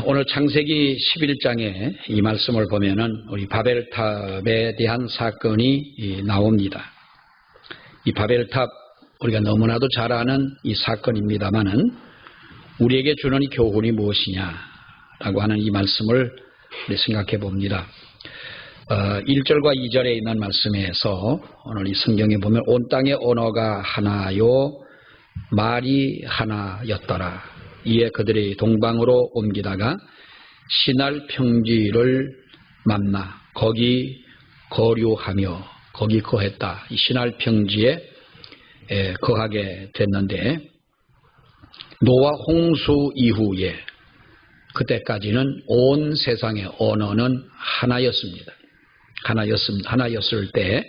오늘 창세기 11장에 이 말씀을 보면은 우리 바벨탑에 대한 사건이 나옵니다. 이 바벨탑 우리가 너무나도 잘 아는 이 사건입니다만은 우리에게 주는 이 교훈이 무엇이냐라고 하는 이 말씀을 우리 생각해 봅니다. 1절과 2절에 있는 말씀에서 오늘 이 성경에 보면 온 땅의 언어가 하나요 말이 하나였더라. 이에 그들이 동방으로 옮기다가 시날 평지를 만나 거기 거류하며 거기 거했다. 이 시날 평지에 거하게 됐는데 노아 홍수 이후에 그때까지는 온 세상의 언어는 하나였습니다. 하나였을 때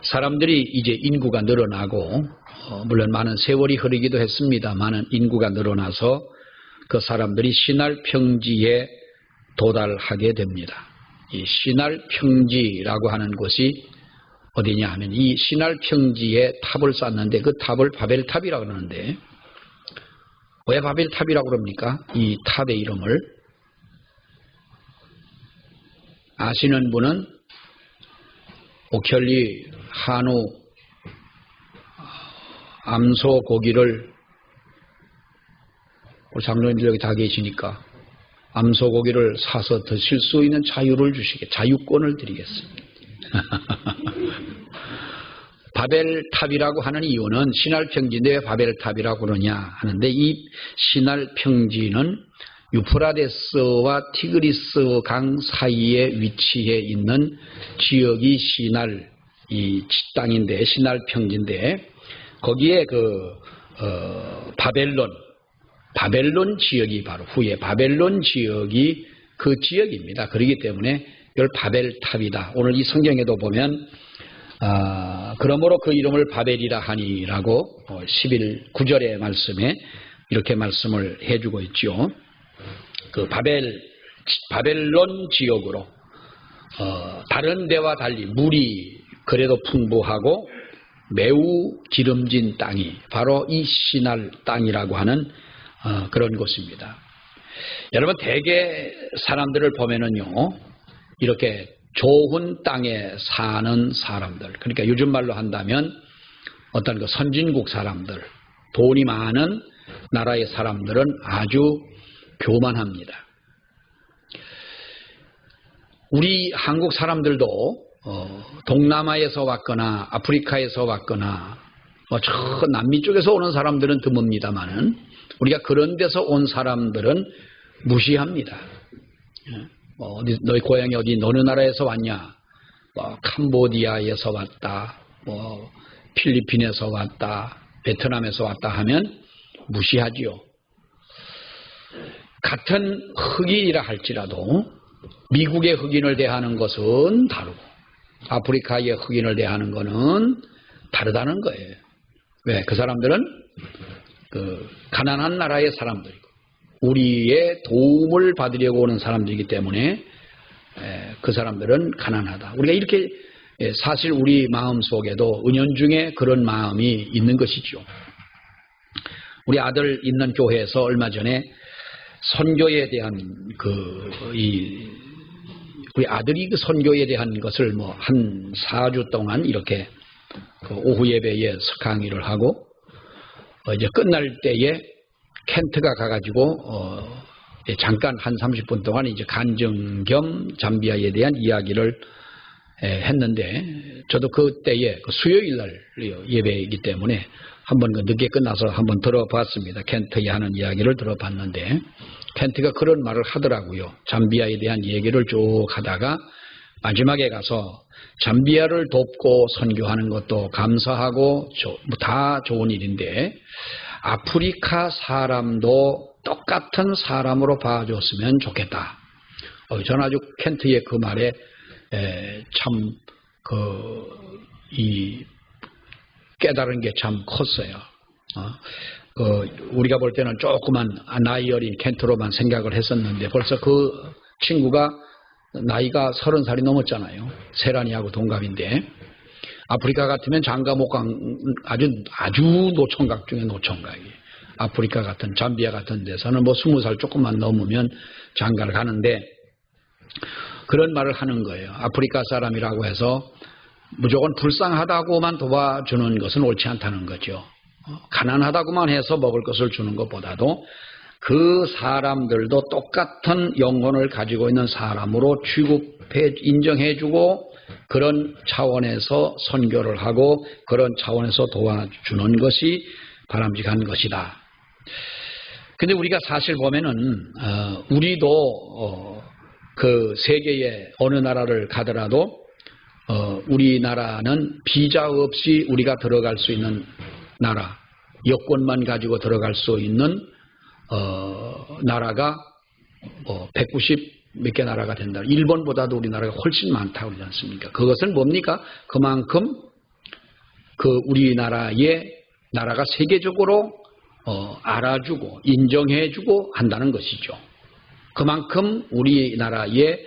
사람들이 이제 인구가 늘어나고 물론 많은 세월이 흐르기도 했습니다만은 인구가 늘어나서 그 사람들이 시날 평지에 도달하게 됩니다. 이 시날 평지라고 하는 곳이 어디냐 하면 이 시날 평지에 탑을 쌓는데 그 탑을 바벨탑이라고 그러는데 왜 바벨탑이라고 그럽니까? 이 탑의 이름을 아시는 분은 옥현리 한우 암소 고기를 우리 장로님들 여기 다 계시니까 암소 고기를 사서 드실 수 있는 자유를 자유권을 드리겠습니다. 바벨탑이라고 하는 이유는 시날 평지인데 왜 바벨탑이라고 그러냐 하는데 이 시날 평지는 유프라데스와 티그리스 강 사이에 위치해 있는 지역이 시날 이 땅인데 시날 평지인데 거기에 바벨론 지역이 바로 후에 바벨론 지역이 그 지역입니다. 그렇기 때문에 이걸 바벨탑이다. 오늘 이 성경에도 보면 그러므로 그 이름을 바벨이라 하니라고 9절의 말씀에 이렇게 말씀을 해주고 있죠. 그 바벨론 지역으로 다른 데와 달리 물이 그래도 풍부하고 매우 기름진 땅이 바로 이 시날 땅이라고 하는 그런 곳입니다. 여러분 대개 사람들을 보면은요 이렇게 좋은 땅에 사는 사람들 그러니까 요즘 말로 한다면 어떤 그 선진국 사람들 돈이 많은 나라의 사람들은 아주 교만합니다. 우리 한국 사람들도 동남아에서 왔거나 아프리카에서 왔거나 저 남미 쪽에서 오는 사람들은 드뭅니다만은 우리가 그런 데서 온 사람들은 무시합니다. 너희 고향이 어디 어느 나라에서 왔냐? 캄보디아에서 왔다, 필리핀에서 왔다, 베트남에서 왔다 하면 무시하지요. 같은 흑인이라 할지라도 미국의 흑인을 대하는 것은 다르고 아프리카의 흑인을 대하는 것은 다르다는 거예요. 왜? 그 사람들은 가난한 나라의 사람들이고 우리의 도움을 받으려고 오는 사람들이기 때문에 그 사람들은 가난하다. 우리가 이렇게 사실 우리 마음속에도 은연중에 그런 마음이 있는 것이죠. 우리 아들 있는 교회에서 얼마 전에 선교에 대한 우리 아들이 그 선교에 대한 것을 한 4주 동안 이렇게 오후 예배에 강의를 하고 이제 끝날 때에 켄트가 가가지고 잠깐 한 30분 동안 이제 간증 겸 잠비아에 대한 이야기를 했는데 저도 그때에 수요일 날 예배이기 때문에 한번 늦게 끝나서 한번 들어봤습니다. 켄트에 하는 이야기를 들어봤는데 켄트가 그런 말을 하더라고요. 잠비아에 대한 얘기를 쭉 하다가 마지막에 가서 잠비아를 돕고 선교하는 것도 감사하고 다 좋은 일인데 아프리카 사람도 똑같은 사람으로 봐줬으면 좋겠다. 저는 아주 켄트의 그 말에 참 깨달은 게 참 컸어요. 우리가 볼 때는 조그만 나이 어린 켄트로만 생각을 했었는데 벌써 그 친구가 나이가 30살이 넘었잖아요. 세란이하고 동갑인데 아프리카 같으면 장가목강 아주 노총각 중에 노총각이 아프리카 같은 잠비아 같은 데서는 뭐 20살 조금만 넘으면 장가를 가는데 그런 말을 하는 거예요. 아프리카 사람이라고 해서 무조건 불쌍하다고만 도와주는 것은 옳지 않다는 거죠. 가난하다고만 해서 먹을 것을 주는 것보다도 그 사람들도 똑같은 영혼을 가지고 있는 사람으로 인정해주고 그런 차원에서 선교를 하고 그런 차원에서 도와주는 것이 바람직한 것이다. 근데 우리가 사실 보면은 우리도 그 세계의 어느 나라를 가더라도 우리나라는 비자 없이 우리가 들어갈 수 있는 나라, 여권만 가지고 들어갈 수 있는 나라가 190 몇 개 나라가 된다. 일본보다도 우리나라가 훨씬 많다고 그러지 않습니까? 그것은 뭡니까? 그만큼 그 우리나라의 나라가 세계적으로 알아주고 인정해주고 한다는 것이죠. 그만큼 우리나라의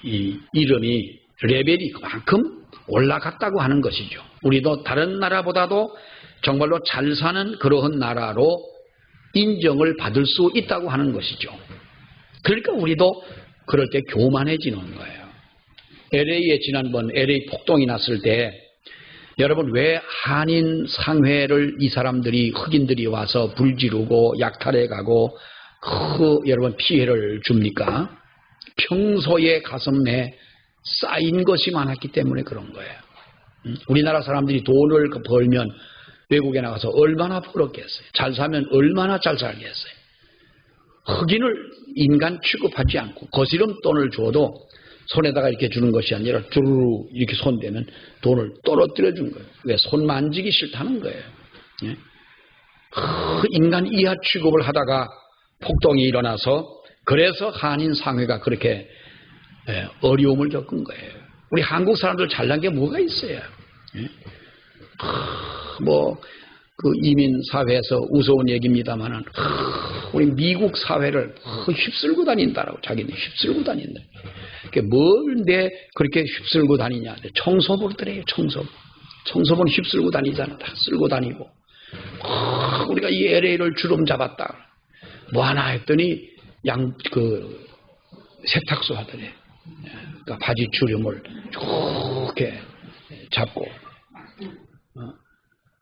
이 이름이 레벨이 그만큼 올라갔다고 하는 것이죠. 우리도 다른 나라보다도 정말로 잘 사는 그러한 나라로 인정을 받을 수 있다고 하는 것이죠. 그러니까 우리도 그럴 때 교만해지는 거예요. LA에 지난번 LA 폭동이 났을 때 여러분 왜 한인 상회를 이 사람들이 흑인들이 와서 불지르고 약탈해가고 여러분 피해를 줍니까? 평소에 가슴에 쌓인 것이 많았기 때문에 그런 거예요. 우리나라 사람들이 돈을 벌면 외국에 나가서 얼마나 벌었겠어요. 잘 사면 얼마나 잘 살겠어요. 흑인을 인간 취급하지 않고 거스름 돈을 줘도 손에다가 이렇게 주는 것이 아니라 주르르 이렇게 손대면 돈을 떨어뜨려 준 거예요. 왜? 손 만지기 싫다는 거예요. 예? 인간 이하 취급을 하다가 폭동이 일어나서 그래서 한인 상회가 그렇게 어려움을 겪은 거예요. 우리 한국 사람들 잘난 게 뭐가 있어요? 예? 그 이민 사회에서 우스운 얘기입니다만은 우리 미국 사회를 휩쓸고 다닌다라고 자기는 휩쓸고 다닌다. 뭔데 그렇게 휩쓸고 다니냐? 청소부들이에요. 청소부는 휩쓸고 다니잖아. 다 쓸고 다니고. 우리가 이 LA를 주름 잡았다. 뭐 하나 했더니 세탁소 하더래. 그러니까 바지 주름을 이렇게 잡고.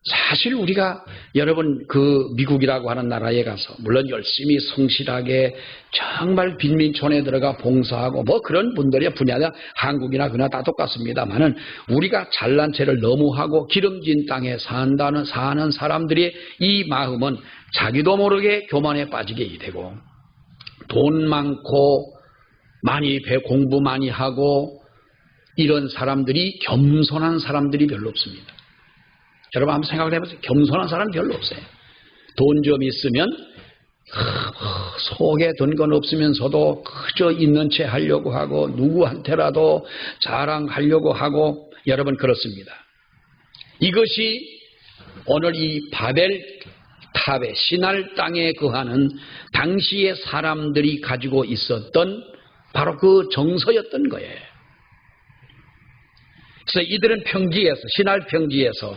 사실 우리가 여러분 그 미국이라고 하는 나라에 가서 물론 열심히 성실하게 정말 빈민촌에 들어가 봉사하고 뭐 그런 분들의 분야가 한국이나 그나 다 똑같습니다만은 우리가 잘난 체를 너무 하고 기름진 땅에 사는 사람들이 이 마음은 자기도 모르게 교만에 빠지게 되고 돈 많고 많이 공부 많이 하고 이런 사람들이 겸손한 사람들이 별로 없습니다. 여러분 한번 생각을 해보세요. 겸손한 사람 별로 없어요. 돈 좀 있으면 속에 돈 건 없으면서도 그저 있는 채 하려고 하고 누구한테라도 자랑하려고 하고 여러분 그렇습니다. 이것이 오늘 이 바벨 탑의 시날 땅에 거하는 당시의 사람들이 가지고 있었던 바로 그 정서였던 거예요. 그래서 이들은 시날 평지에서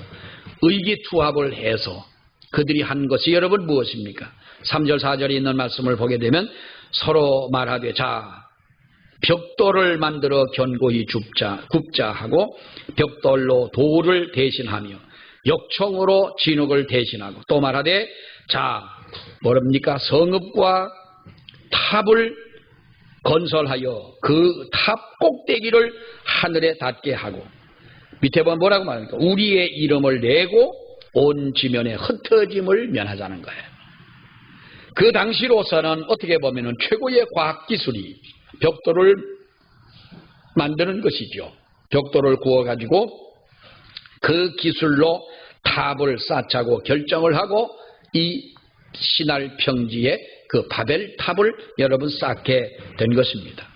의기투합을 해서 그들이 한 것이 여러분 무엇입니까? 3절 4절에 있는 말씀을 보게 되면 서로 말하되 자 벽돌을 만들어 견고히 굽자 하고 벽돌로 돌을 대신하며 역청으로 진흙을 대신하고 또 말하되 자 뭐랍니까? 성읍과 탑을 건설하여 그 탑 꼭대기를 하늘에 닿게 하고 밑에 보면 뭐라고 말합니까? 우리의 이름을 내고 온 지면에 흩어짐을 면하자는 거예요. 그 당시로서는 어떻게 보면 최고의 과학기술이 벽돌을 만드는 것이죠. 벽돌을 구워가지고 그 기술로 탑을 쌓자고 결정을 하고 이 시날 평지에 그 바벨 탑을 여러분 쌓게 된 것입니다.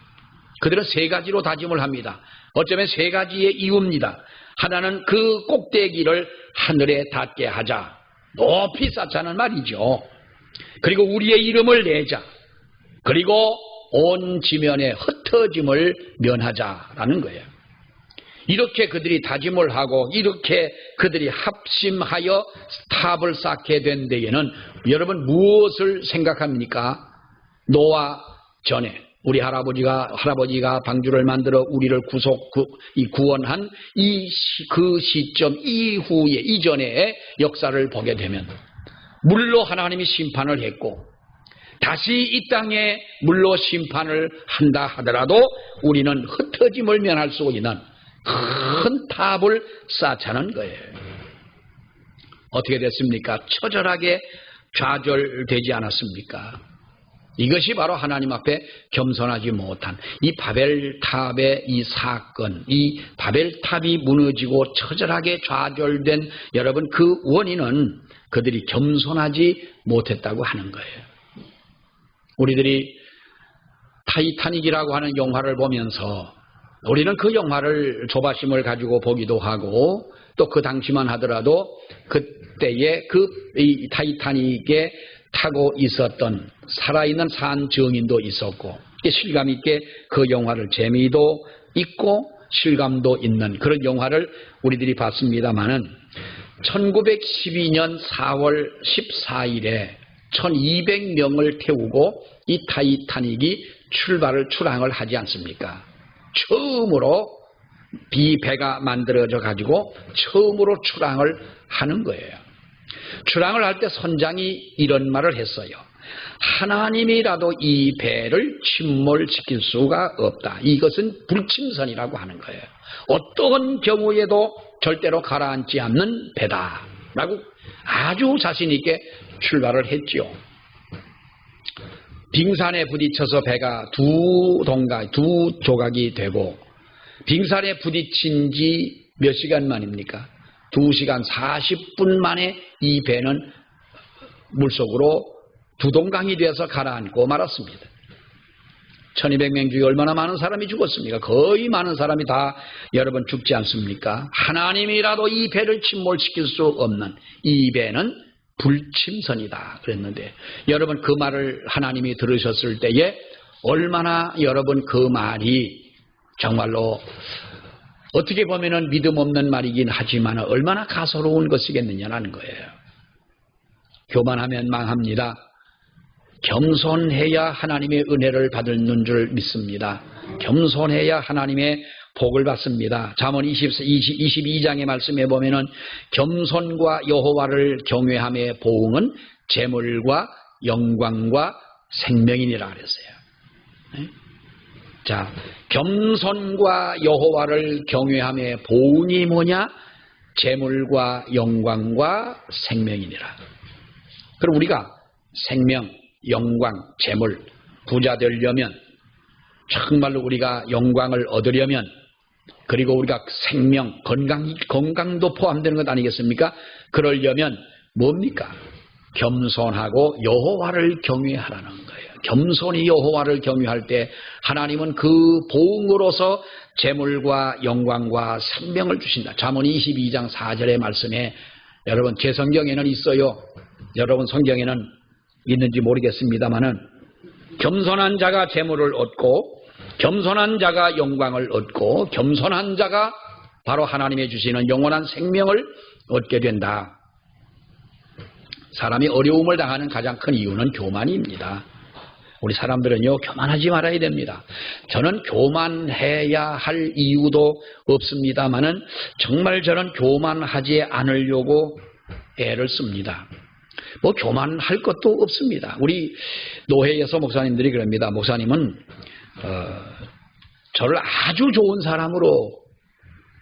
그들은 세 가지로 다짐을 합니다. 어쩌면 세 가지의 이유입니다. 하나는 그 꼭대기를 하늘에 닿게 하자. 높이 쌓자는 말이죠. 그리고 우리의 이름을 내자. 그리고 온 지면에 흩어짐을 면하자라는 거예요. 이렇게 그들이 다짐을 하고 이렇게 그들이 합심하여 탑을 쌓게 된 데에는 여러분 무엇을 생각합니까? 노아 전에 우리 할아버지가 방주를 만들어 우리를 구원한 그 시점 이후에 이전의 역사를 보게 되면 물로 하나님이 심판을 했고 다시 이 땅에 물로 심판을 한다 하더라도 우리는 흩어짐을 면할 수 있는 큰 탑을 쌓자는 거예요. 어떻게 됐습니까? 처절하게 좌절되지 않았습니까? 이것이 바로 하나님 앞에 겸손하지 못한 이 바벨탑의 이 사건, 이 바벨탑이 무너지고 처절하게 좌절된 여러분 그 원인은 그들이 겸손하지 못했다고 하는 거예요. 우리들이 타이타닉이라고 하는 영화를 보면서 우리는 그 영화를 조바심을 가지고 보기도 하고 또 그 당시만 하더라도 그때에 이 타이타닉에 타고 있었던 살아있는 산 증인도 있었고 실감 있게 그 영화를 재미도 있고 실감도 있는 그런 영화를 우리들이 봤습니다마는 1912년 4월 14일에 1200명을 태우고 이 타이타닉이 출항을 하지 않습니까? 처음으로 배가 만들어져 가지고 처음으로 출항을 하는 거예요. 출항을 할 때 선장이 이런 말을 했어요. 하나님이라도 이 배를 침몰시킬 수가 없다. 이것은 불침선이라고 하는 거예요. 어떠한 경우에도 절대로 가라앉지 않는 배다 라고 아주 자신 있게 출발을 했죠. 빙산에 부딪혀서 배가 두 조각이 되고 빙산에 부딪힌 지 몇 시간 만입니까? 2시간 40분 만에 이 배는 물속으로 두동강이 되어서 가라앉고 말았습니다. 1200명 중에 얼마나 많은 사람이 죽었습니까? 거의 많은 사람이 다 여러분 죽지 않습니까? 하나님이라도 이 배를 침몰시킬 수 없는 이 배는 불침선이다 그랬는데 여러분 그 말을 하나님이 들으셨을 때에 얼마나 여러분 그 말이 정말로 어떻게 보면은 믿음 없는 말이긴 하지만 얼마나 가소로운 것이겠느냐는 거예요. 교만하면 망합니다. 겸손해야 하나님의 은혜를 받는 줄 믿습니다. 겸손해야 하나님의 복을 받습니다. 잠언 22장의 말씀에 보면은 겸손과 여호와를 경외함의 보응은 재물과 영광과 생명이니라 그랬어요. 자, 겸손과 여호와를 경외함의 보응이 뭐냐? 재물과 영광과 생명이니라. 그럼 우리가 생명, 영광, 재물, 부자 되려면 정말로 우리가 영광을 얻으려면 그리고 우리가 생명, 건강도 포함되는 것 아니겠습니까? 그러려면 뭡니까? 겸손하고 여호와를 경외하라는 거예요. 겸손히 여호와를 경외할 때 하나님은 그 보응으로서 재물과 영광과 생명을 주신다. 잠언 22장 4절의 말씀에 여러분 제 성경에는 있어요. 여러분 성경에는 있는지 모르겠습니다만은 겸손한 자가 재물을 얻고 겸손한 자가 영광을 얻고 겸손한 자가 바로 하나님의 주시는 영원한 생명을 얻게 된다. 사람이 어려움을 당하는 가장 큰 이유는 교만입니다. 우리 사람들은요 교만하지 말아야 됩니다. 저는 교만해야 할 이유도 없습니다만은 정말 저는 교만하지 않으려고 애를 씁니다. 뭐 교만할 것도 없습니다. 우리 노회에서 목사님들이 그럽니다. 목사님은 저를 아주 좋은 사람으로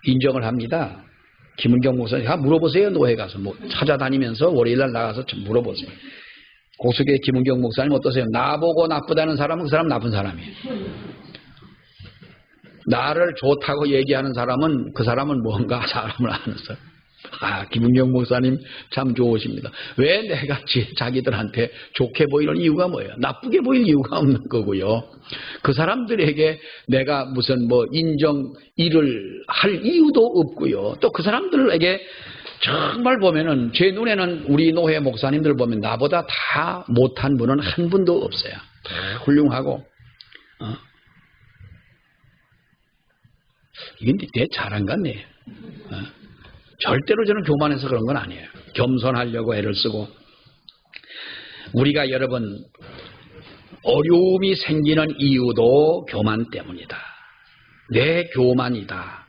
인정을 합니다. 김은경 목사님, 물어보세요. 노회 가서 뭐 찾아다니면서 월요일날 나가서 좀 물어보세요. 고수계 김은경 목사님 어떠세요? 나보고 나쁘다는 사람은 그 사람 나쁜 사람이에요. 나를 좋다고 얘기하는 사람은 그 사람은 뭔가 사람을 아는 사람. 김은경 목사님 참 좋으십니다. 왜 내가 자기들한테 좋게 보이는 이유가 뭐예요? 나쁘게 보일 이유가 없는 거고요. 그 사람들에게 내가 무슨 일을 할 이유도 없고요. 또 그 사람들에게 정말 보면은 제 눈에는 우리 노회 목사님들 보면 나보다 다 못한 분은 한 분도 없어요. 다 훌륭하고 이게 내 잘한 같네. 절대로 저는 교만해서 그런 건 아니에요. 겸손하려고 애를 쓰고. 우리가 여러분 어려움이 생기는 이유도 교만 때문이다. 내 교만이다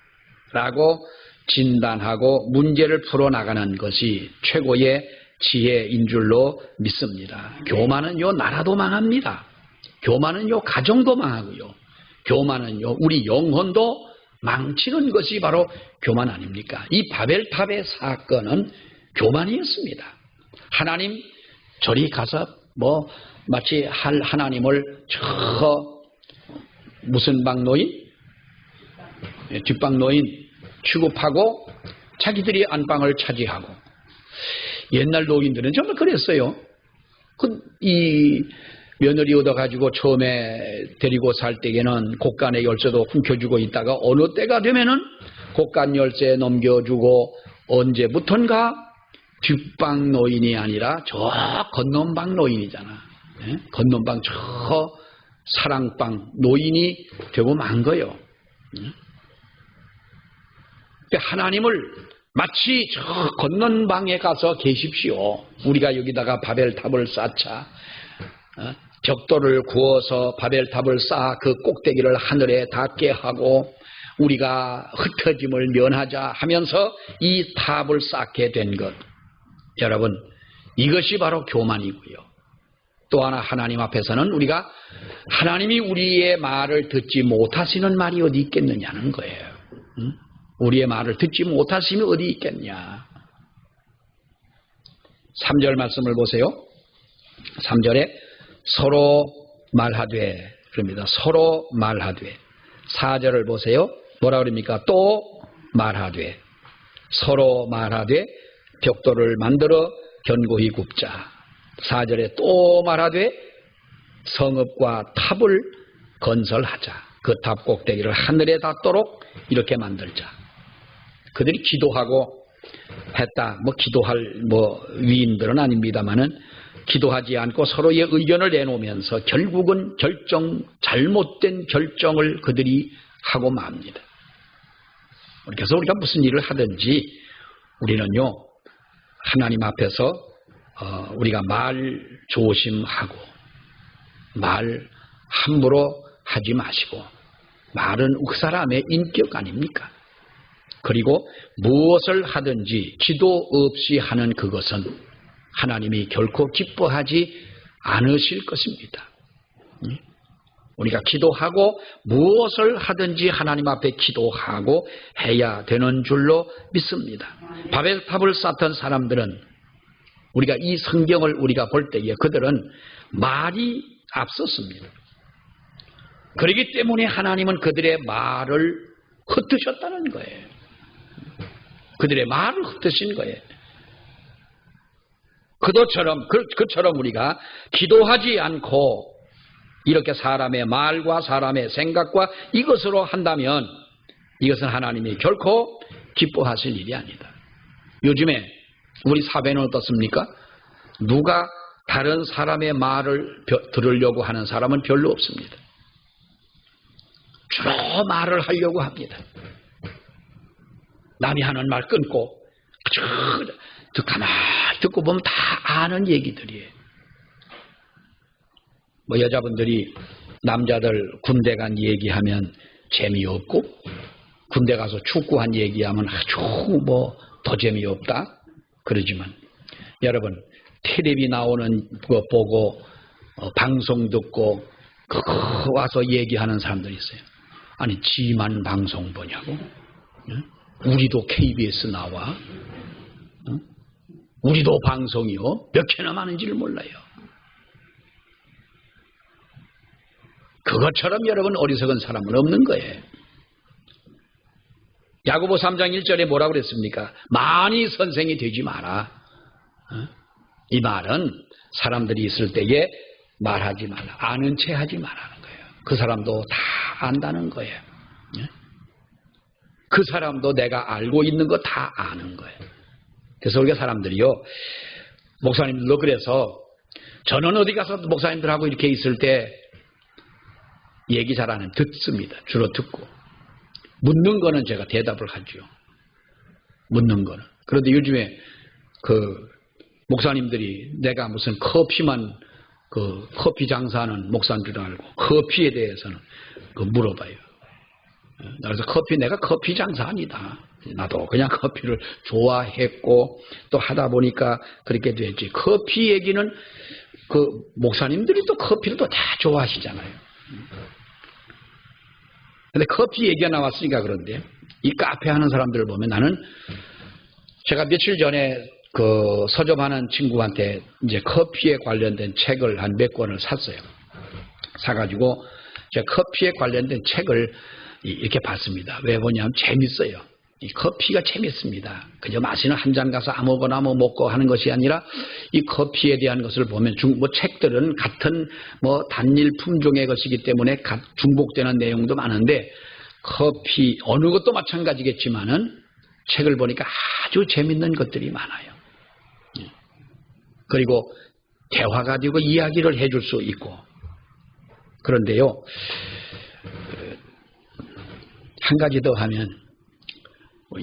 라고 진단하고 문제를 풀어나가는 것이 최고의 지혜인 줄로 믿습니다. 교만은요 나라도 망합니다. 교만은요 가정도 망하고요. 교만은요 우리 영혼도 망치는 것이 바로 교만 아닙니까? 이 바벨탑의 사건은 교만이었습니다. 하나님 저리 가서 마치 하나님을 무슨 방노인? 뒷방노인 취급하고 자기들이 안방을 차지하고. 옛날 노인들은 정말 그랬어요. 이 며느리 얻어가지고 처음에 데리고 살 때에는 곳간의 열쇠도 훔쳐주고 있다가 어느 때가 되면은 곳간 열쇠 넘겨주고 언제부턴가 뒷방 노인이 아니라 저 건넌방 노인이잖아. 예? 건넌방 저 사랑방 노인이 되고 만 거예요. 하나님을 마치 저 건넌방에 가서 계십시오. 우리가 여기다가 바벨탑을 쌓자. 벽돌을 구워서 바벨탑을 쌓아 그 꼭대기를 하늘에 닿게 하고 우리가 흩어짐을 면하자 하면서 이 탑을 쌓게 된 것. 여러분 이것이 바로 교만이고요. 또 하나 하나님 앞에서는 우리가 하나님이 우리의 말을 듣지 못하시는 말이 어디 있겠느냐는 거예요. 우리의 말을 듣지 못하시면 어디 있겠냐. 3절 말씀을 보세요. 3절에 서로 말하되 그럽니다. 서로 말하되. 4절을 보세요. 뭐라 그럽니까? 또 말하되. 서로 말하되 벽돌을 만들어 견고히 굽자. 4절에 또 말하되 성읍과 탑을 건설하자. 그 탑 꼭대기를 하늘에 닿도록 이렇게 만들자. 그들이 기도하고 했다. 기도할 위인들은 아닙니다만은 기도하지 않고 서로의 의견을 내놓으면서 결국은 잘못된 결정을 그들이 하고 맙니다. 그래서 우리가 무슨 일을 하든지 우리는요 하나님 앞에서 우리가 말 조심하고 말 함부로 하지 마시고. 말은 그 사람의 인격 아닙니까? 그리고 무엇을 하든지 기도 없이 하는 그것은 하나님이 결코 기뻐하지 않으실 것입니다. 우리가 기도하고 무엇을 하든지 하나님 앞에 기도하고 해야 되는 줄로 믿습니다. 바벨탑을 쌓던 사람들은 우리가 이 성경을 우리가 볼 때에 그들은 말이 앞섰습니다. 그렇기 때문에 하나님은 그들의 말을 흩으셨다는 거예요. 그들의 말을 흩으신 거예요. 그처럼 우리가 기도하지 않고 이렇게 사람의 말과 사람의 생각과 이것으로 한다면 이것은 하나님이 결코 기뻐하실 일이 아니다. 요즘에 우리 사회는 어떻습니까? 누가 다른 사람의 말을 들으려고 하는 사람은 별로 없습니다. 주로 말을 하려고 합니다. 남이 하는 말 끊고 가만히 듣고 보면 다 아는 얘기들이에요. 여자분들이 남자들 군대 간 얘기하면 재미없고 군대 가서 축구한 얘기하면 아주 더 재미없다 그러지만 여러분 텔레비 나오는 거 보고 방송 듣고 와서 얘기하는 사람들이 있어요. 아니 지만 방송 보냐고? 우리도 KBS 나와? 우리도 방송이요? 몇 개나 많은지를 몰라요. 그것처럼 여러분 어리석은 사람은 없는 거예요. 야고보 3장 1절에 뭐라고 그랬습니까? 많이 선생이 되지 마라. 이 말은 사람들이 있을 때에 말하지 말라. 아는 체 하지 말라는 거예요. 그 사람도 다 안다는 거예요. 그 사람도 내가 알고 있는 거 다 아는 거예요. 그래서 우리가 사람들이요. 목사님들도 그래서 저는 어디 가서 목사님들하고 이렇게 있을 때 얘기 잘하는 듣습니다. 주로 듣고. 묻는 거는 제가 대답을 하죠. 묻는 거는. 그런데 요즘에 그 목사님들이 내가 무슨 커피만 그 커피 장사하는 목사인 줄 알고 커피에 대해서는 그 물어봐요. 그래서 내가 커피 장사 아니다. 나도 그냥 커피를 좋아했고 또 하다 보니까 그렇게 됐지. 커피 얘기는 그 목사님들이 또 커피를 또 다 좋아하시잖아요. 근데 커피 얘기가 나왔으니까 그런데 이 카페 하는 사람들을 보면 나는 제가 며칠 전에 그 서점하는 친구한테 이제 커피에 관련된 책을 한 몇 권을 샀어요. 사가지고 제가 커피에 관련된 책을 이렇게 봤습니다. 왜 보냐면 재밌어요. 이 커피가 재밌습니다. 그저 마시는 한 잔 가서 아무거나 뭐 먹고 하는 것이 아니라 이 커피에 대한 것을 보면 뭐 책들은 같은 뭐 단일 품종의 것이기 때문에 중복되는 내용도 많은데 커피 어느 것도 마찬가지겠지만은 책을 보니까 아주 재밌는 것들이 많아요. 그리고 대화 가지고 이야기를 해줄 수 있고 그런데요 한 가지 더 하면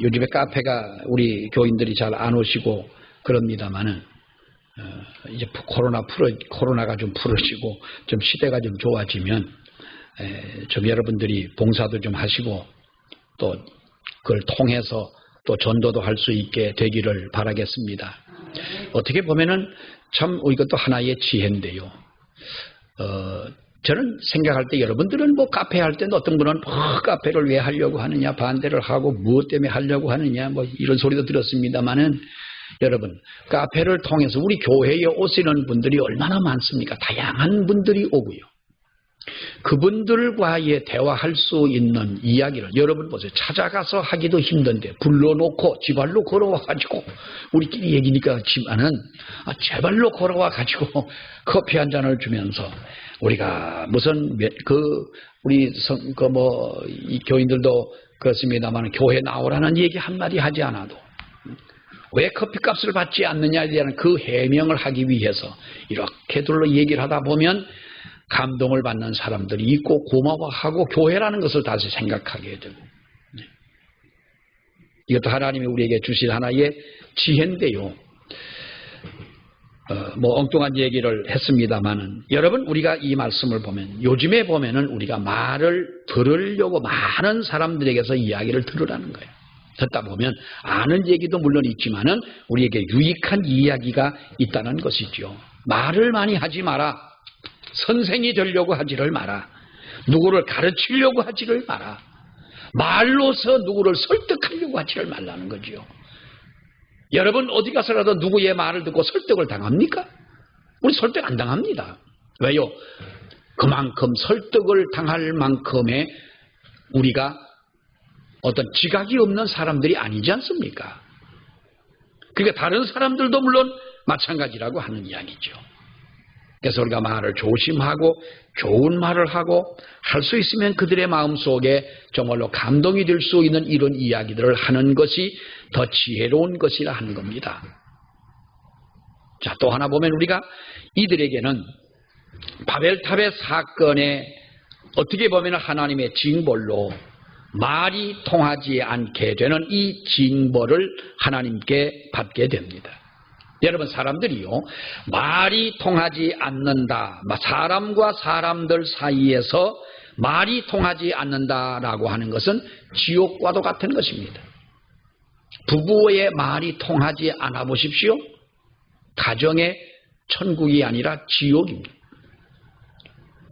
요즘에 카페가 우리 교인들이 잘 안 오시고 그럽니다만은 이제 코로나가 좀 풀어지고 좀 시대가 좀 좋아지면 좀 여러분들이 봉사도 좀 하시고 또 그걸 통해서 또 전도도 할 수 있게 되기를 바라겠습니다. 어떻게 보면은 참 이것도 하나의 지혜인데요. 저는 생각할 때 여러분들은 뭐 카페 할 때는 어떤 분은 카페를 왜 하려고 하느냐 반대를 하고 무엇 때문에 하려고 하느냐 뭐 이런 소리도 들었습니다만은 여러분 카페를 통해서 우리 교회에 오시는 분들이 얼마나 많습니까? 다양한 분들이 오고요. 그분들과의 대화할 수 있는 이야기를 여러분 보세요. 찾아가서 하기도 힘든데 불러놓고 지발로 걸어와가지고 우리끼리 얘기니까 그렇지만은 제발로 걸어와가지고 커피 한 잔을 주면서 우리가 무슨 우리 이 교인들도 그렇습니다만 교회 나오라는 얘기 한마디 하지 않아도 왜 커피값을 받지 않느냐에 대한 그 해명을 하기 위해서 이렇게 둘러 얘기를 하다 보면 감동을 받는 사람들이 있고 고마워하고 교회라는 것을 다시 생각하게 되고 이것도 하나님이 우리에게 주신 하나의 지혜인데요. 뭐 엉뚱한 얘기를 했습니다만은 여러분 우리가 이 말씀을 보면 요즘에 보면은 우리가 말을 들으려고 많은 사람들에게서 이야기를 들으라는 거예요. 듣다 보면 아는 얘기도 물론 있지만은 우리에게 유익한 이야기가 있다는 것이죠. 말을 많이 하지 마라. 선생이 되려고 하지를 마라. 누구를 가르치려고 하지를 마라. 말로서 누구를 설득하려고 하지를 말라는 거죠. 여러분 어디 가서라도 누구의 말을 듣고 설득을 당합니까? 우리 설득 안 당합니다. 왜요? 그만큼 설득을 당할 만큼의 우리가 어떤 지각이 없는 사람들이 아니지 않습니까? 그러니까 다른 사람들도 물론 마찬가지라고 하는 이야기죠. 그래서 우리가 말을 조심하고 좋은 말을 하고 할 수 있으면 그들의 마음속에 정말로 감동이 될 수 있는 이런 이야기들을 하는 것이 더 지혜로운 것이라 하는 겁니다. 자, 또 하나 보면 우리가 이들에게는 바벨탑의 사건에 어떻게 보면 하나님의 징벌로 말이 통하지 않게 되는 이 징벌을 하나님께 받게 됩니다. 여러분 사람들이요 말이 통하지 않는다 사람과 사람들 사이에서 말이 통하지 않는다라고 하는 것은 지옥과도 같은 것입니다. 부부의 말이 통하지 않아 보십시오. 가정의 천국이 아니라 지옥입니다.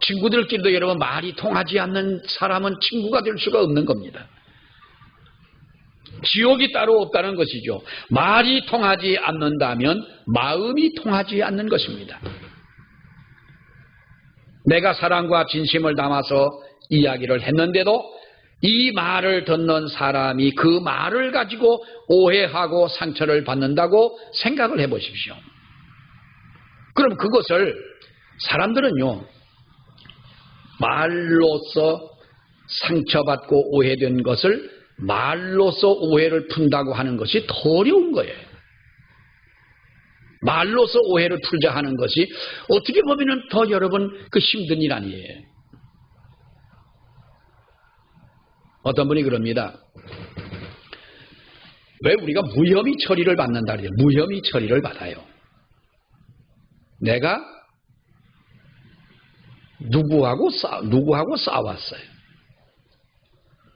친구들끼리도 여러분 말이 통하지 않는 사람은 친구가 될 수가 없는 겁니다. 지옥이 따로 없다는 것이죠. 말이 통하지 않는다면 마음이 통하지 않는 것입니다. 내가 사랑과 진심을 담아서 이야기를 했는데도 이 말을 듣는 사람이 그 말을 가지고 오해하고 상처를 받는다고 생각을 해보십시오. 그럼 그것을 사람들은요 말로서 상처받고 오해된 것을 말로서 오해를 푼다고 하는 것이 더 어려운 거예요. 말로서 오해를 풀자 하는 것이 어떻게 보면 더 여러분 그 힘든 일 아니에요. 어떤 분이 그럽니다. 왜 우리가 무혐의 처리를 받는다 그래요? 무혐의 처리를 받아요. 내가 누구하고 싸웠어요.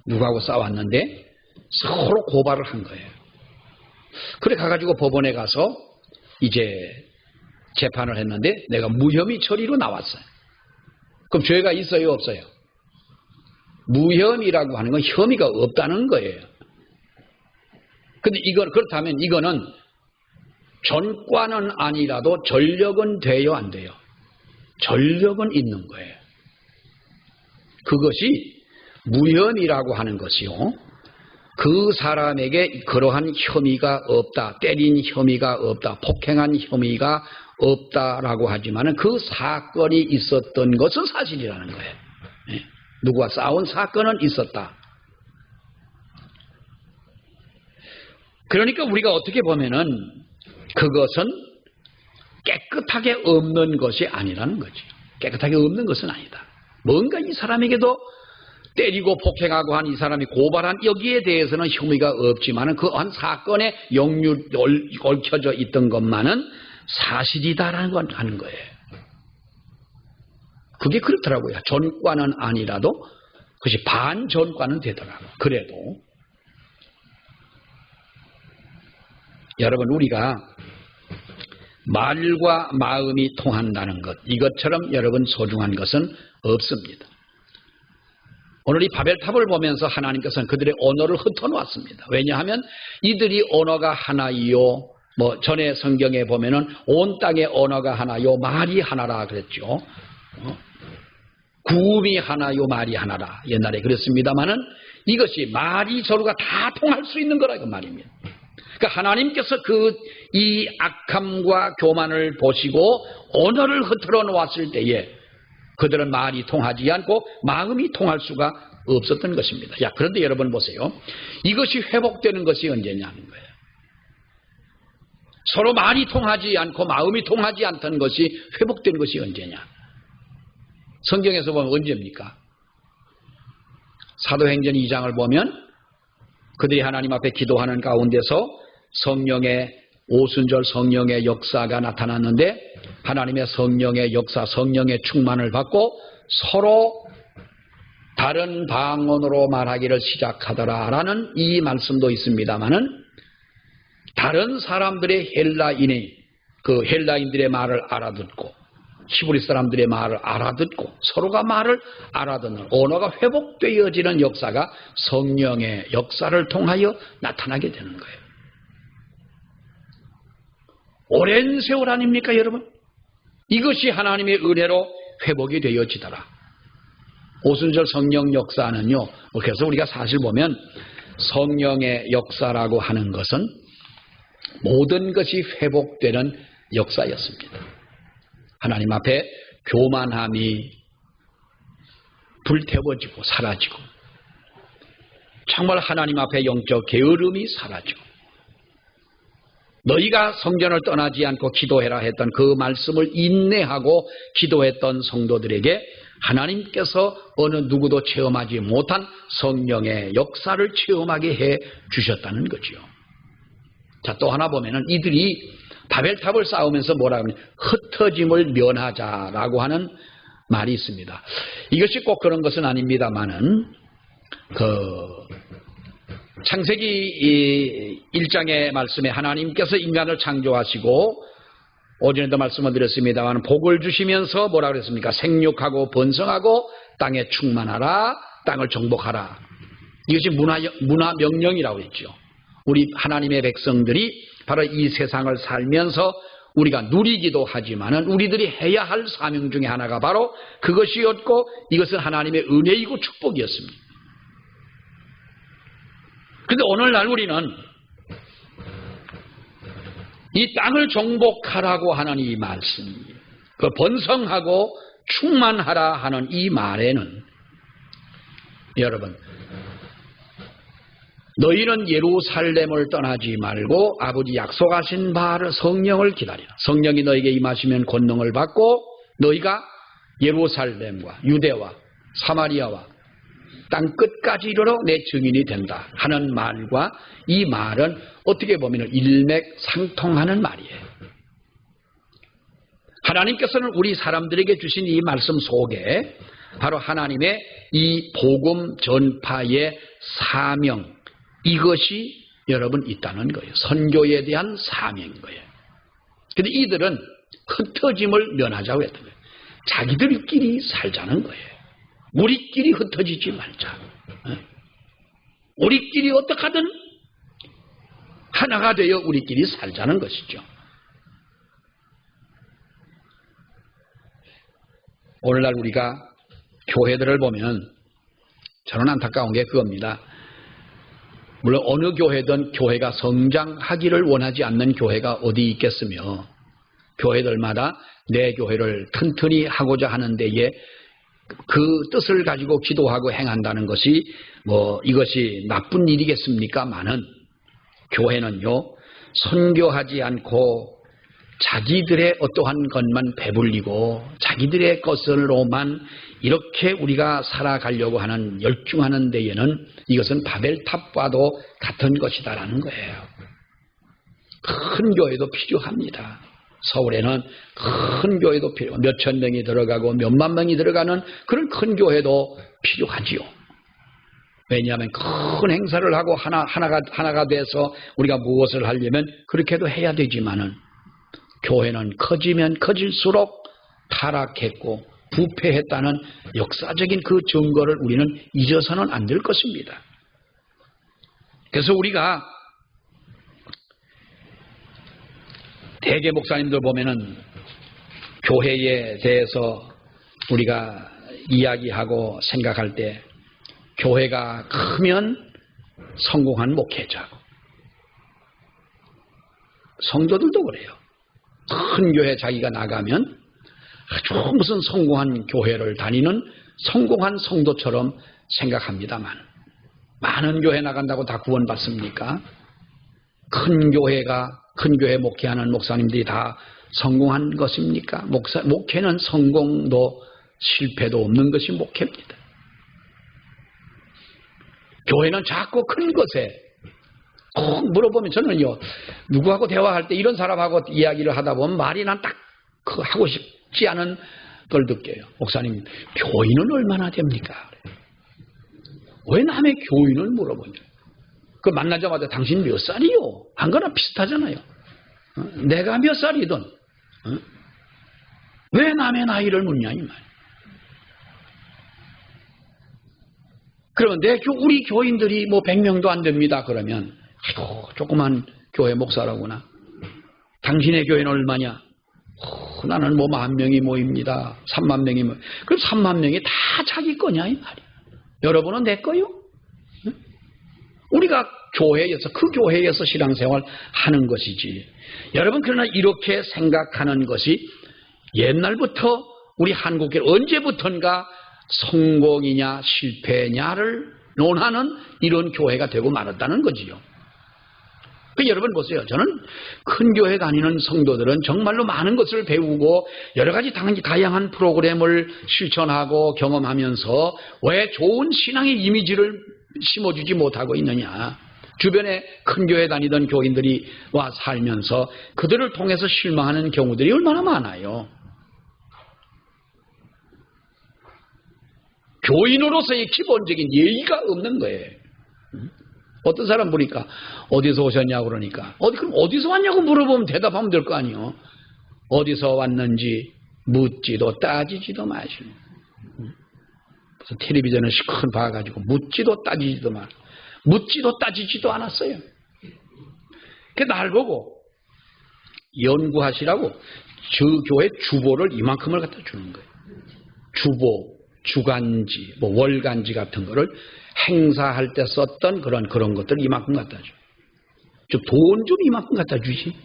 누구하고 싸웠는데 서로 고발을 한 거예요. 그래 가가지고 법원에 가서 이제 재판을 했는데 내가 무혐의 처리로 나왔어요. 그럼 죄가 있어요, 없어요? 무혐의라고 하는 건 혐의가 없다는 거예요. 근데 그렇다면 이거는 전과는 아니라도 전력은 돼요, 안 돼요? 전력은 있는 거예요. 그것이 무혐의라고 하는 것이요. 그 사람에게 그러한 혐의가 없다, 때린 혐의가 없다, 폭행한 혐의가 없다라고 하지만은 그 사건이 있었던 것은 사실이라는 거예요. 누구와 싸운 사건은 있었다. 그러니까 우리가 어떻게 보면은 그것은 깨끗하게 없는 것이 아니라는 거죠. 깨끗하게 없는 것은 아니다. 뭔가 이 사람에게도 때리고 폭행하고 한 이 사람이 고발한 여기에 대해서는 혐의가 없지만은 그 한 사건에 얽혀져 있던 것만은 사실이다라는 건 하는 거예요. 그게 그렇더라고요. 전과는 아니라도 그것이 반전과는 되더라고요. 그래도 여러분 우리가 말과 마음이 통한다는 것 이것처럼 여러분 소중한 것은 없습니다. 오늘 이 바벨탑을 보면서 하나님께서는 그들의 언어를 흩어놓았습니다. 왜냐하면 이들이 언어가 하나이요. 뭐 전에 성경에 보면은 온 땅의 언어가 하나요. 말이 하나라 그랬죠. 구음이 하나요. 말이 하나라. 옛날에 그랬습니다만은 이것이 말이 서로가 다 통할 수 있는 거라 그 말입니다. 그러니까 하나님께서 이 악함과 교만을 보시고 언어를 흩어져 놓았을 때에 그들은 말이 통하지 않고 마음이 통할 수가 없었던 것입니다. 자, 그런데 여러분 보세요. 이것이 회복되는 것이 언제냐는 거예요. 서로 말이 통하지 않고 마음이 통하지 않던 것이 회복되는 것이 언제냐. 성경에서 보면 언제입니까? 사도행전 2장을 보면 그들이 하나님 앞에 기도하는 가운데서 성령의 오순절 성령의 역사가 나타났는데 하나님의 성령의 역사, 성령의 충만을 받고 서로 다른 방언으로 말하기를 시작하더라라는 이 말씀도 있습니다만은 다른 사람들의 그 헬라인들의 말을 알아듣고 히브리 사람들의 말을 알아듣고 서로가 말을 알아듣는 언어가 회복되어지는 역사가 성령의 역사를 통하여 나타나게 되는 거예요. 오랜 세월 아닙니까 여러분? 이것이 하나님의 은혜로 회복이 되어지더라. 오순절 성령 역사는요. 그래서 우리가 사실 보면 성령의 역사라고 하는 것은 모든 것이 회복되는 역사였습니다. 하나님 앞에 교만함이 불태워지고 사라지고 정말 하나님 앞에 영적 게으름이 사라지고 너희가 성전을 떠나지 않고 기도해라 했던 그 말씀을 인내하고 기도했던 성도들에게 하나님께서 어느 누구도 체험하지 못한 성령의 역사를 체험하게 해 주셨다는 거죠. 자, 또 하나 보면은 이들이 바벨탑을 쌓으면서 뭐라고 하냐, 흩어짐을 면하자라고 하는 말이 있습니다. 이것이 꼭 그런 것은 아닙니다만은 창세기 1장의 말씀에 하나님께서 인간을 창조하시고 오전에도 말씀을 드렸습니다만 복을 주시면서 뭐라 그랬습니까? 생육하고 번성하고 땅에 충만하라, 땅을 정복하라. 이것이 문화 명령이라고 했죠. 우리 하나님의 백성들이 바로 이 세상을 살면서 우리가 누리기도 하지만은 우리들이 해야 할 사명 중에 하나가 바로 그것이었고 이것은 하나님의 은혜이고 축복이었습니다. 그런데 오늘날 우리는 이 땅을 정복하라고 하는 이 말씀, 그 번성하고 충만하라 하는 이 말에는 여러분 너희는 예루살렘을 떠나지 말고 아버지 약속하신 바를 성령을 기다리라. 성령이 너에게 임하시면 권능을 받고 너희가 예루살렘과 유대와 사마리아와 땅 끝까지 이르러 내 증인이 된다 하는 말과 이 말은 어떻게 보면 일맥상통하는 말이에요. 하나님께서는 우리 사람들에게 주신 이 말씀 속에 바로 하나님의 이 복음 전파의 사명, 이것이 여러분 있다는 거예요. 선교에 대한 사명인 거예요. 근데 이들은 흩어짐을 면하자고 했던 거예요. 자기들끼리 살자는 거예요. 우리끼리 흩어지지 말자. 우리끼리 어떻게 하든 하나가 되어 우리끼리 살자는 것이죠. 오늘날 우리가 교회들을 보면 저는 안타까운 게 그겁니다. 물론 어느 교회든 교회가 성장하기를 원하지 않는 교회가 어디 있겠으며 교회들마다 내 교회를 튼튼히 하고자 하는 데에 그 뜻을 가지고 기도하고 행한다는 것이 이것이 나쁜 일이겠습니까마는 교회는요 선교하지 않고 자기들의 어떠한 것만 배불리고 자기들의 것으로만 이렇게 우리가 살아가려고 하는 열중하는 데에는 이것은 바벨탑과도 같은 것이다라는 거예요. 큰 교회도 필요합니다. 서울에는 큰 교회도 필요하고 몇천 명이 들어가고 몇만 명이 들어가는 그런 큰 교회도 필요하지요. 왜냐하면 큰 행사를 하고 하나가 돼서 우리가 무엇을 하려면 그렇게도 해야 되지만은 교회는 커지면 커질수록 타락했고 부패했다는 역사적인 그 증거를 우리는 잊어서는 안 될 것입니다. 그래서 우리가 대개 목사님들 보면은 교회에 대해서 우리가 이야기하고 생각할 때 교회가 크면 성공한 목회자, 성도들도 그래요. 큰 교회 자기가 나가면 아주 무슨 성공한 교회를 다니는 성공한 성도처럼 생각합니다만 많은 교회 나간다고 다 구원받습니까? 큰 교회 목회하는 목사님들이 다 성공한 것입니까? 목회는 성공도 실패도 없는 것이 목회입니다. 교회는 자꾸 큰 것에 꼭 물어보면 저는요 누구하고 대화할 때 이런 사람하고 이야기를 하다 보면 말이 난 딱 하고 싶지 않은 걸 느껴요. 목사님 교인은 얼마나 됩니까? 왜 남의 교인을 물어보냐? 그 만나자마자 당신 몇 살이요? 한 거나 비슷하잖아요. 내가 몇 살이든 왜 남의 나이를 묻냐 이 말. 그러면 우리 교인들이 100명도 안 됩니다. 그러면 아이고 조그만 교회 목사라구나. 당신의 교회는 얼마냐? 나는 10,000명이 모입니다. 30,000명이 모입니다. 그럼 30,000명이 다 자기 거냐 이 말이야. 여러분은 내 거요? 우리가 교회에서 그 교회에서 신앙생활 하는 것이지. 여러분 그러나 이렇게 생각하는 것이 옛날부터 우리 한국에 언제부턴가 성공이냐 실패냐를 논하는 이런 교회가 되고 말았다는 거지요. 여러분 보세요. 저는 큰 교회 다니는 성도들은 정말로 많은 것을 배우고 여러 가지 다양한 프로그램을 실천하고 경험하면서 왜 좋은 신앙의 이미지를 심어주지 못하고 있느냐. 주변에 큰 교회 다니던 교인들이 와 살면서 그들을 통해서 실망하는 경우들이 얼마나 많아요. 교인으로서의 기본적인 예의가 없는 거예요. 어떤 사람 보니까 어디서 오셨냐고 그러니까 그럼 어디서 왔냐고 물어보면 대답하면 될 거 아니에요. 어디서 왔는지 묻지도 따지지도 마시고 무슨 텔레비전을 시큰 봐가지고 묻지도 따지지도 마 묻지도 따지지도 않았어요. 그 날 보고 연구하시라고 저 교회 주보를 이만큼을 갖다 주는 거예요. 주보, 주간지, 월간지 같은 거를 행사할 때 썼던 그런 것들 이만큼 갖다 줘. 돈 좀 이만큼 갖다 주지.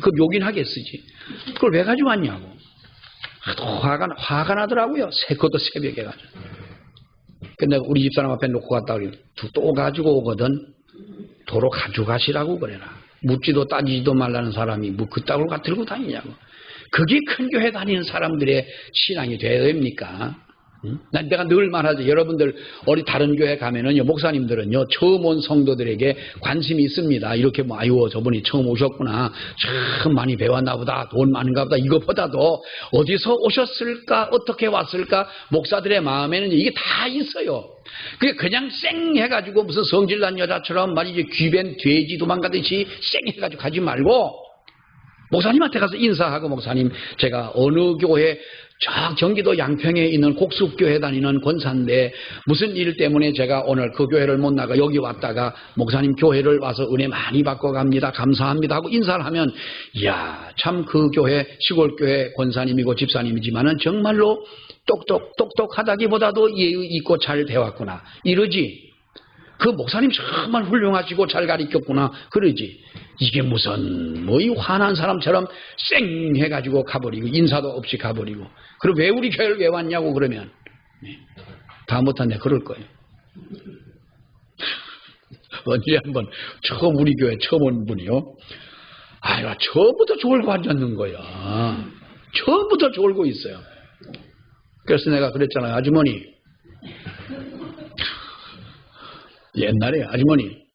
그 묘긴하게 쓰지. 그걸 왜 가져왔냐고. 화가 나더라고요. 그것도 새벽에 가지고. 근데 우리 집사람 앞에 놓고 갔다 그러면 또 가지고 오거든. 도로 가져가시라고 그래라. 묻지도 따지지도 말라는 사람이 그따구로 들고 다니냐고. 그게 큰 교회 다니는 사람들의 신앙이 돼야 됩니까? 내가 늘 말하죠. 여러분들 어디 다른 교회 가면은요, 목사님들은요, 처음 온 성도들에게 관심이 있습니다. 이렇게 뭐, 아유, 저분이 처음 오셨구나. 참 많이 배웠나 보다. 돈 많은가 보다. 이것보다도 어디서 오셨을까? 어떻게 왔을까? 목사들의 마음에는 이게 다 있어요. 그게 그냥 쌩 해가지고 무슨 성질난 여자처럼 말이지 귀변 돼지 도망가듯이 쌩 해가지고 가지 말고 목사님한테 가서 인사하고, 목사님, 제가 어느 교회, 저 경기도 양평에 있는 곡숙교회 다니는 권사인데 무슨 일 때문에 제가 오늘 그 교회를 못 나가 여기 왔다가 목사님 교회를 와서 은혜 많이 받고 갑니다. 감사합니다 하고 인사를 하면, 이야, 참 그 교회 시골교회 권사님이고 집사님이지만은 정말로 똑똑하다기보다도 예의 있고 잘 배웠구나 이러지. 그 목사님 정말 훌륭하시고 잘 가르쳤구나 그러지. 이게 무슨 뭐 이 화난 사람처럼 쌩 해가지고 가버리고 인사도 없이 가버리고, 그럼 왜 우리 교회를 왜 왔냐고 그러면 다음부터 내가 그럴 거예요. 언제 한번 처음 우리 교회 처음 온 분이요, 아유, 처음부터 졸고 앉았는 거야. 처음부터 졸고 있어요. 그래서 내가 그랬잖아요. 아주머니, 옛날에 아주머니,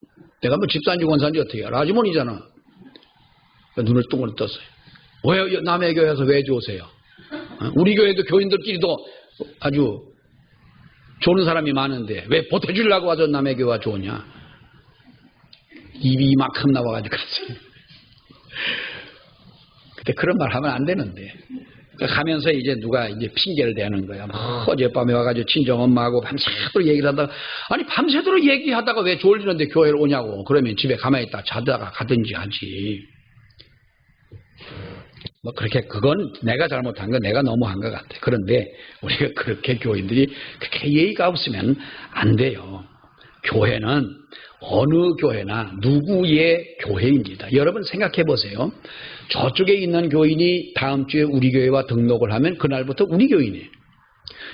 내가 뭐 집사인지 권사인지 어떻게 알아? 아주머니잖아. 눈을 뚱을 떴어요. 왜 남의 교회에서 왜 좋으세요? 우리 교회도 교인들끼리도 아주 좋은 사람이 많은데 왜 보태주려고 와서 남의 교회가 좋으냐? 입이 이만큼 나와가지고 갔어요. 그때 그런 말 하면 안 되는데. 가면서 이제 누가 이제 핑계를 대는 거야. 어젯밤에 와가지고 친정 엄마하고 밤새도록 얘기를 하다가, 아니 밤새도록 얘기하다가 왜 졸리는데 교회를 오냐고. 그러면 집에 가만히 있다 자다가 가든지 하지. 뭐 그렇게 그건 내가 잘못한 건 내가 너무한 것 같아. 그런데 우리가 그렇게 교인들이 그렇게 예의가 없으면 안 돼요. 교회는 어느 교회나 누구의 교회입니다. 여러분 생각해 보세요. 저쪽에 있는 교인이 다음 주에 우리 교회와 등록을 하면 그날부터 우리 교인이에요.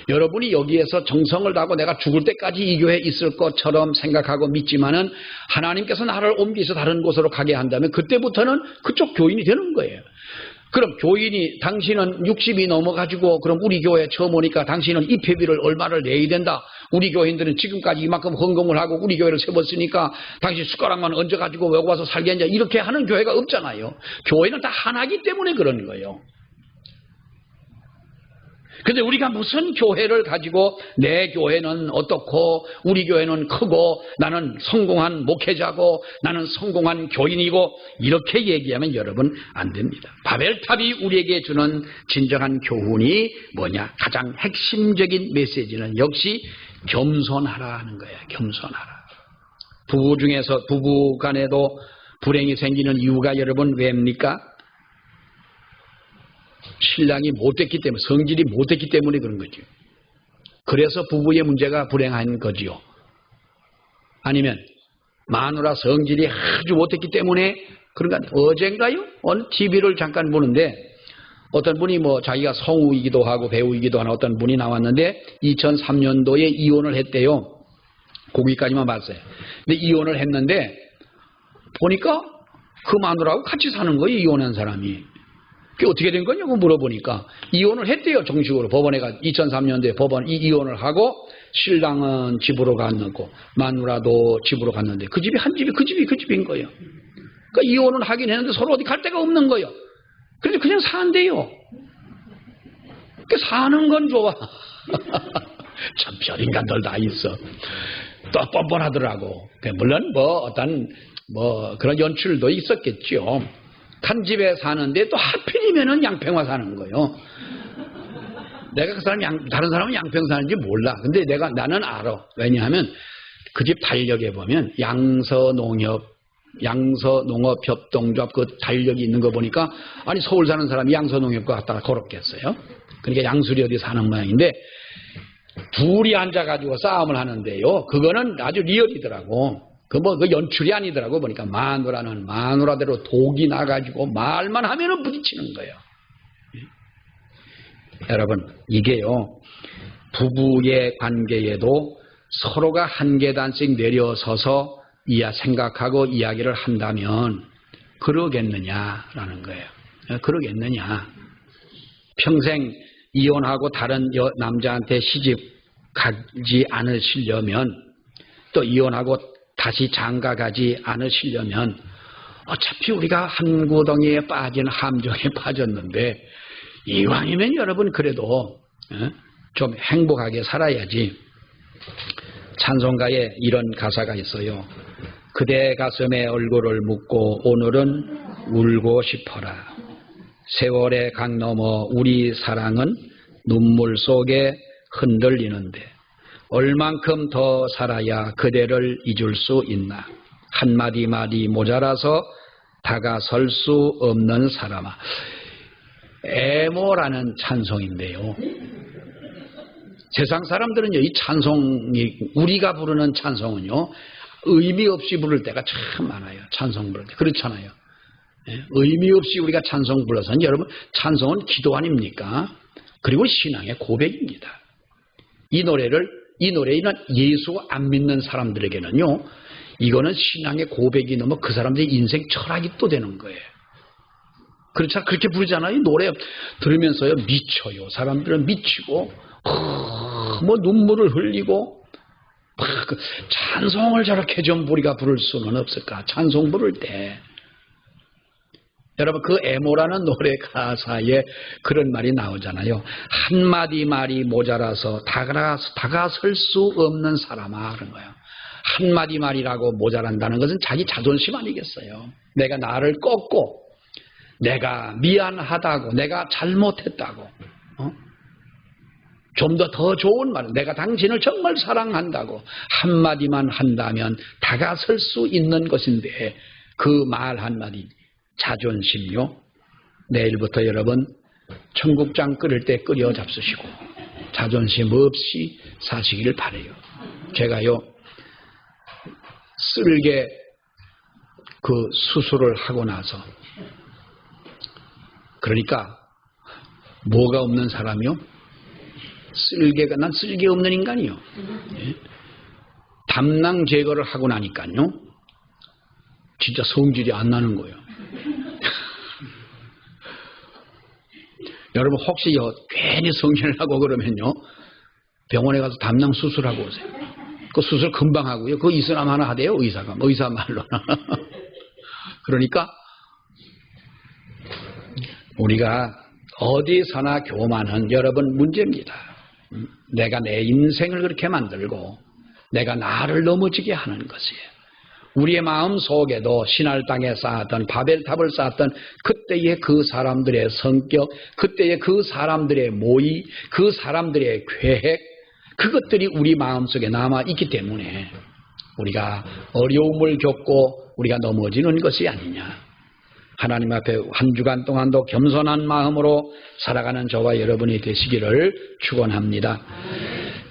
여러분이 여기에서 정성을 다하고 내가 죽을 때까지 이 교회에 있을 것처럼 생각하고 믿지만은 하나님께서 나를 옮기서 다른 곳으로 가게 한다면 그때부터는 그쪽 교인이 되는 거예요. 그럼 교인이, 당신은 60이 넘어가지고 그럼 우리 교회에 처음 오니까 당신은 입회비를 얼마를 내야 된다. 우리 교인들은 지금까지 이만큼 헌금을 하고 우리 교회를 세웠으니까 당신 숟가락만 얹어가지고 여기 와서 살겠냐. 이렇게 하는 교회가 없잖아요. 교회는 다 하나이기 때문에 그런 거예요. 근데 우리가 무슨 교회를 가지고 내 교회는 어떻고 우리 교회는 크고 나는 성공한 목회자고 나는 성공한 교인이고 이렇게 얘기하면 여러분 안 됩니다. 바벨탑이 우리에게 주는 진정한 교훈이 뭐냐? 가장 핵심적인 메시지는 역시 겸손하라 하는 거예요. 겸손하라. 부부 중에서 부부 간에도 불행이 생기는 이유가 여러분 왜입니까? 신랑이 못됐기 때문에, 성질이 못됐기 때문에 그런 거죠. 그래서 부부의 문제가 불행한 거지요. 아니면 마누라 성질이 아주 못됐기 때문에 그런가. 어젠가요? 어느 TV를 잠깐 보는데 어떤 분이 뭐 자기가 성우이기도 하고 배우이기도 하는 어떤 분이 나왔는데 2003년도에 이혼을 했대요. 거기까지만 봤어요. 근데 이혼을 했는데 보니까 그 마누라하고 같이 사는 거예요. 이혼한 사람이. 그게 어떻게 된 거냐고 물어보니까 이혼을 했대요. 정식으로 법원에 가 2003년도에 법원 이혼을 하고 신랑은 집으로 갔고 마누라도 집으로 갔는데 그 집이 한 집이 그 집인 거예요. 그러니까 이혼을 하긴 했는데 서로 어디 갈 데가 없는 거예요. 그래서 그냥 산대요. 그 사는 건 좋아. 참 별인간들 다 있어. 또 뻔뻔하더라고. 물론 뭐 어떤 뭐 그런 연출도 있었겠죠. 한 집에 사는데 또 하필이면은 양평화 사는 거예요. 내가 그 사람 다른 사람은 양평 사는지 몰라. 근데 나는 알아. 왜냐하면 그 집 달력에 보면 양서농업협동조합 그 달력이 있는 거 보니까 아니 서울 사는 사람이 양서농협과 갖다가 걸었겠어요. 그러니까 양수리 어디 사는 모양인데 둘이 앉아가지고 싸움을 하는데요. 그거는 아주 리얼이더라고. 그 연출이 아니더라고. 보니까 마누라는 마누라대로 독이 나가지고 말만 하면은 부딪히는 거예요. 여러분, 이게요, 부부의 관계에도 서로가 한 계단씩 내려서서 생각하고 이야기를 한다면 그러겠느냐라는 거예요. 그러겠느냐. 평생 이혼하고 다른 남자한테 시집 가지 않으시려면, 또 이혼하고 다시 장가 가지 않으시려면 어차피 우리가 한 구덩이에 빠진 함정에 빠졌는데 이왕이면 여러분 그래도 좀 행복하게 살아야지. 찬송가에 이런 가사가 있어요. 그대 가슴에 얼굴을 묻고 오늘은 울고 싶어라. 세월의 강 너머 우리 사랑은 눈물 속에 흔들리는데 얼만큼 더 살아야 그대를 잊을 수 있나. 한마디 말이 모자라서 다가설 수 없는 사람아. 애모라는 찬송인데요. 세상 사람들은요, 이 찬송이, 우리가 부르는 찬송은요, 의미 없이 부를 때가 참 많아요. 찬송 부를 때. 그렇잖아요. 의미 없이 우리가 찬송 불러서는, 여러분, 찬송은 기도 아닙니까? 그리고 신앙의 고백입니다. 이 노래는 예수 안 믿는 사람들에게는요, 이거는 신앙의 고백이 넘어 그 사람들의 인생 철학이 또 되는 거예요. 그렇죠? 그렇게 부르잖아요. 노래 들으면서요, 미쳐요. 사람들은 미치고, 뭐 눈물을 흘리고, 찬송을 저렇게 좀 우리가 부를 수는 없을까? 찬송 부를 때. 여러분, 그 애모라는 노래 가사에 그런 말이 나오잖아요. 한마디 말이 모자라서 다가설 수 없는 사람아, 그런 거예요. 한마디 말이라고 모자란다는 것은 자기 자존심 아니겠어요? 내가 나를 꺾고, 내가 미안하다고, 내가 잘못했다고, 좀 더 좋은 말, 내가 당신을 정말 사랑한다고 한마디만 한다면 다가설 수 있는 것인데, 그 말 한마디, 자존심요. 내일부터 여러분 청국장 끓일 때 끓여 잡수시고 자존심 없이 사시기를 바라요. 제가요, 쓸개 그 수술을 하고 나서, 그러니까 뭐가 없는 사람이요? 난 쓸개 없는 인간이요. 담낭 제거를 하고 나니까요, 진짜 성질이 안 나는 거예요. 여러분 혹시요, 괜히 성질을 하고 그러면요, 병원에 가서 담낭 수술하고 오세요. 그 수술 금방 하고요. 그 이슬람 하나 하대요, 의사가. 의사 말로는. 그러니까 우리가 어디서나 교만은 여러분 문제입니다. 내가 내 인생을 그렇게 만들고 내가 나를 넘어지게 하는 것이에요. 우리의 마음 속에도 신할 땅에 쌓았던 바벨탑을 쌓았던 그때의 그 사람들의 성격, 그때의 그 사람들의 모의, 그 사람들의 계획, 그것들이 우리 마음속에 남아있기 때문에 우리가 어려움을 겪고 우리가 넘어지는 것이 아니냐. 하나님 앞에 한 주간 동안도 겸손한 마음으로 살아가는 저와 여러분이 되시기를 축원합니다.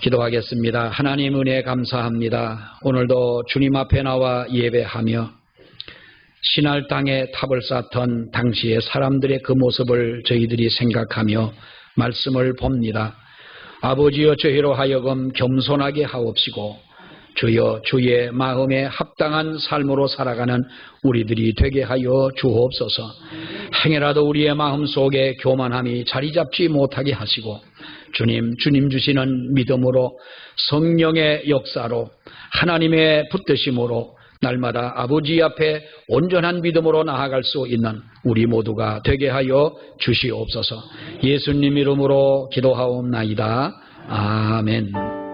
기도하겠습니다. 하나님 은혜 감사합니다. 오늘도 주님 앞에 나와 예배하며 신할 땅에 탑을 쌓던 당시의 사람들의 그 모습을 저희들이 생각하며 말씀을 봅니다. 아버지여, 저희로 하여금 겸손하게 하옵시고 주여 주의 마음에 합당한 삶으로 살아가는 우리들이 되게 하여 주옵소서. 행여라도 우리의 마음 속에 교만함이 자리 잡지 못하게 하시고 주님 주시는 믿음으로 성령의 역사로 하나님의 붙드심으로 날마다 아버지 앞에 온전한 믿음으로 나아갈 수 있는 우리 모두가 되게 하여 주시옵소서. 예수님 이름으로 기도하옵나이다. 아멘.